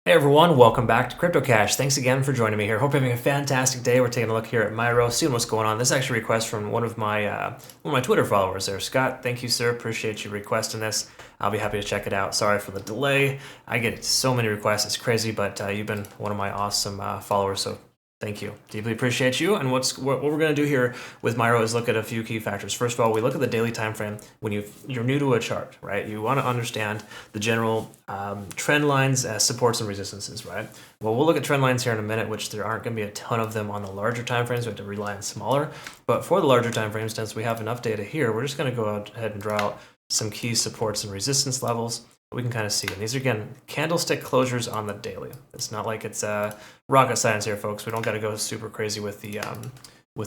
Hey everyone, welcome back to Crypto Cash. Thanks again for joining me here. Hope you're having a fantastic day. We're taking a look here at Myro, seeing what's going on. This is actually a request from one of my Twitter followers there. Scott, thank you, sir. Appreciate you requesting this. I'll be happy to check it out. Sorry for the delay. I get so many requests. It's crazy, but you've been one of my awesome followers, so thank you. Deeply appreciate you. And what we're going to do here with Myro is look at a few key factors. First of all, we look at the daily time frame. When you're new to a chart, right? You want to understand the general trend lines as supports and resistances, right? Well, we'll look at trend lines here in a minute, which there aren't going to be a ton of them on the larger time frames. We have to rely on smaller. But for the larger time frames, since we have enough data here, we're just going to go ahead and draw out some key supports and resistance levels. We can kind of see. And these are, again, candlestick closures on the daily. It's not like it's rocket science here, folks. We don't got to go super crazy with the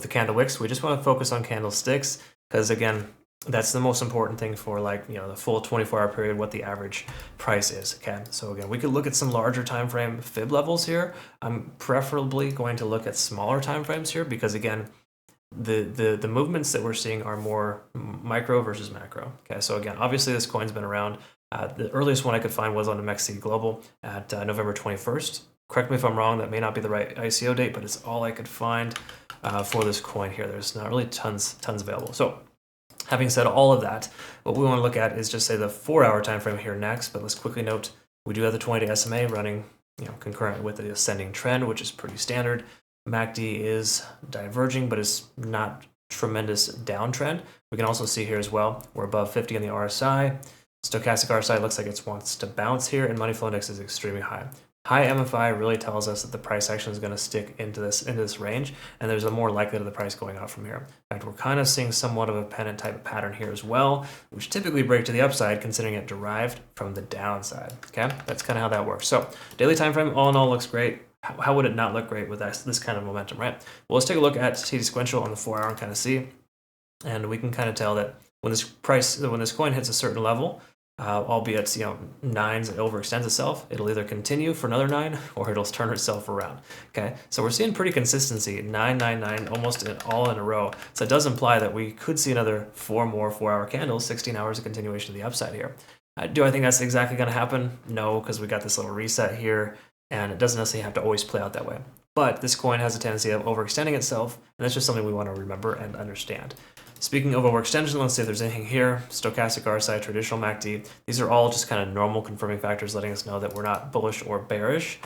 candle wicks. We just want to focus on candlesticks because, again, that's the most important thing for the full 24-hour period, what the average price is. Okay, so again, we could look at some larger time frame fib levels here. I'm preferably going to look at smaller time frames here because, again, the movements that we're seeing are more micro versus macro. Okay, so again, obviously this coin's been around. The earliest one I could find was on the MXC Global at November 21st. Correct me if I'm wrong, that may not be the right ICO date, but it's all I could find for this coin here. There's not really tons available. So having said all of that, what we want to look at is just say the 4-hour time frame here next, but let's quickly note we do have the 20-day SMA running concurrent with the ascending trend, which is pretty standard. MACD is diverging, but it's not tremendous downtrend. We can also see here as well, we're above 50 on the RSI. Stochastic RSI looks like it wants to bounce here, and money flow index is extremely high. High MFI really tells us that the price action is going to stick into this range, and there's a more likelihood of the price going up from here. In fact, we're kind of seeing somewhat of a pennant type of pattern here as well, which typically break to the upside, considering it derived from the downside. Okay, that's kind of how that works. So daily time frame, all in all, looks great. How would it not look great with this kind of momentum, right? Well, let's take a look at TD sequential on the 4-hour and kind of see, and we can kind of tell that when this coin hits a certain level, albeit nines, it overextends itself, it'll either continue for another 9 or it'll turn itself around. Okay, so we're seeing pretty consistency, 999 almost all in a row. So it does imply that we could see another 4 more 4-hour candles, 16 hours of continuation of the upside here. Do I think that's exactly going to happen? No, because we got this little reset here, and it doesn't necessarily have to always play out that way. But this coin has a tendency of overextending itself, and that's just something we want to remember and understand. Speaking of overextension, let's see if there's anything here. Stochastic RSI, traditional MACD. These are all just kind of normal confirming factors letting us know that we're not bullish or bearish.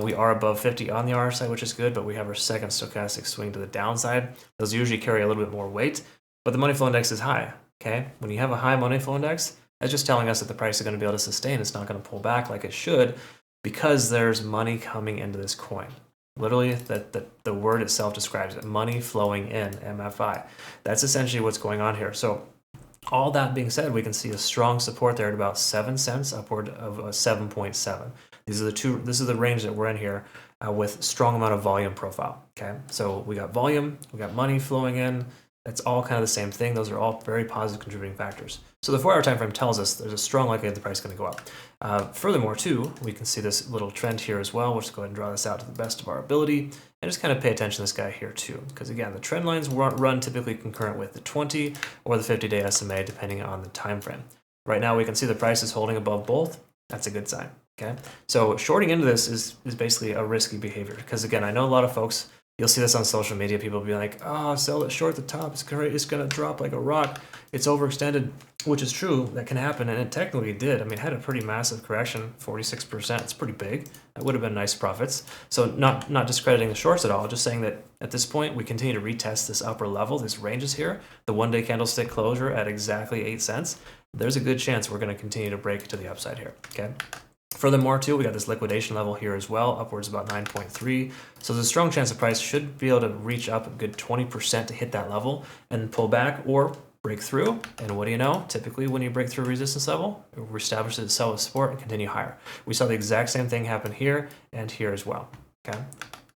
We are above 50 on the RSI, which is good, but we have our second stochastic swing to the downside. Those usually carry a little bit more weight, but the money flow index is high. Okay, when you have a high money flow index, that's just telling us that the price is going to be able to sustain. It's not going to pull back like it should because there's money coming into this coin. Literally, the word itself describes it, money flowing in, MFI. That's essentially what's going on here. So all that being said, we can see a strong support there at about 7 cents, upward of 7.7. This is the range that we're in here with strong amount of volume profile. Okay, so we got volume, we got money flowing in. That's all kind of the same thing. Those are all very positive contributing factors. So the 4-hour time frame tells us there's a strong likelihood the price is going to go up. Furthermore, too, we can see this little trend here as well. We'll just go ahead and draw this out to the best of our ability and just kind of pay attention to this guy here too. Because again, the trend lines run typically concurrent with the 20 or the 50-day SMA, depending on the time frame. Right now, we can see the price is holding above both. That's a good sign. Okay, so shorting into this is basically a risky behavior. Because again, I know a lot of folks. You'll see this on social media. People will be like, oh, sell it short at the top. It's going to drop like a rock. It's overextended, which is true. That can happen, and it technically did. I mean, it had a pretty massive correction, 46%. It's pretty big. That would have been nice profits. So not discrediting the shorts at all, just saying that at this point, we continue to retest this upper level, these ranges here, the one-day candlestick closure at exactly 8 cents. There's a good chance we're going to continue to break to the upside here, okay? Furthermore, too, we got this liquidation level here as well, upwards about 9.3. So there's a strong chance the price should be able to reach up a good 20% to hit that level and pull back or break through. And what do you know? Typically, when you break through a resistance level, it reestablishes itself as support and continue higher. We saw the exact same thing happen here and here as well. Okay.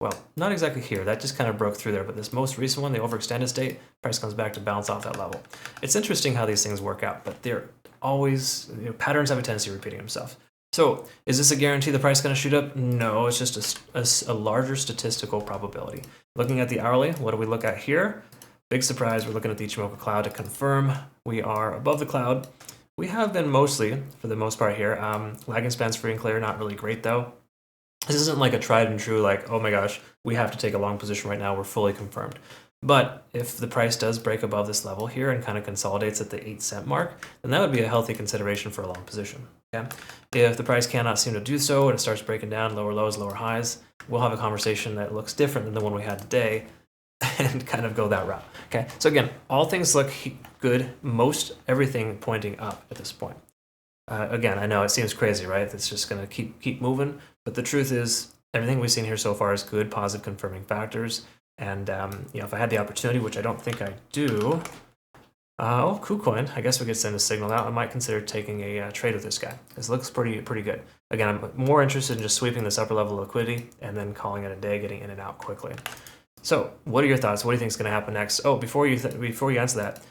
Well, not exactly here. That just kind of broke through there. But this most recent one, the overextended state, price comes back to bounce off that level. It's interesting how these things work out, but they're always, patterns have a tendency of repeating themselves. So is this a guarantee the price is going to shoot up? No, it's just a larger statistical probability. Looking at the hourly, what do we look at here? Big surprise, we're looking at the Ichimoku cloud to confirm we are above the cloud. We have been mostly, for the most part here, lagging spans free and clear, not really great though. This isn't like a tried and true, like, oh my gosh, we have to take a long position right now, we're fully confirmed. But if the price does break above this level here and kind of consolidates at the 8 cent mark, then that would be a healthy consideration for a long position. Okay? If the price cannot seem to do so and it starts breaking down lower lows, lower highs, we'll have a conversation that looks different than the one we had today and kind of go that route. Okay, so again, all things look good, most everything pointing up at this point. Again, I know it seems crazy, right? It's just going to keep moving, but the truth is everything we've seen here so far is good, positive, confirming factors. And if I had the opportunity, which I don't think I do, KuCoin, I guess we could send a signal out. I might consider taking a trade with this guy. This looks pretty good. Again, I'm more interested in just sweeping this upper level of liquidity and then calling it a day, getting in and out quickly. So, what are your thoughts? What do you think is going to happen next? Oh, before you answer that,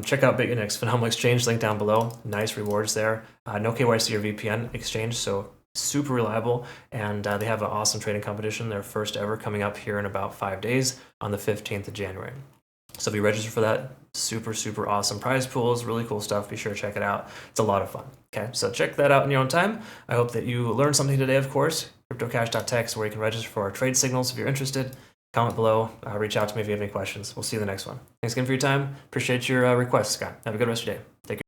check out Bitunix, phenomenal exchange, link down below. Nice rewards there. No KYC or VPN exchange, so super reliable, and they have an awesome trading competition, their first ever, coming up here in about 5 days on the 15th of January. So if you register for that, super awesome prize pools, really cool stuff. Be sure to check it out. It's a lot of fun. Okay, so check that out in your own time. I hope that you learned something today, of course. CryptoCash.tech is where you can register for our trade signals if you're interested. Comment below, reach out to me if you have any questions. We'll see you in the next one. Thanks again for your time. Appreciate your requests, Scott. Have a good rest of your day.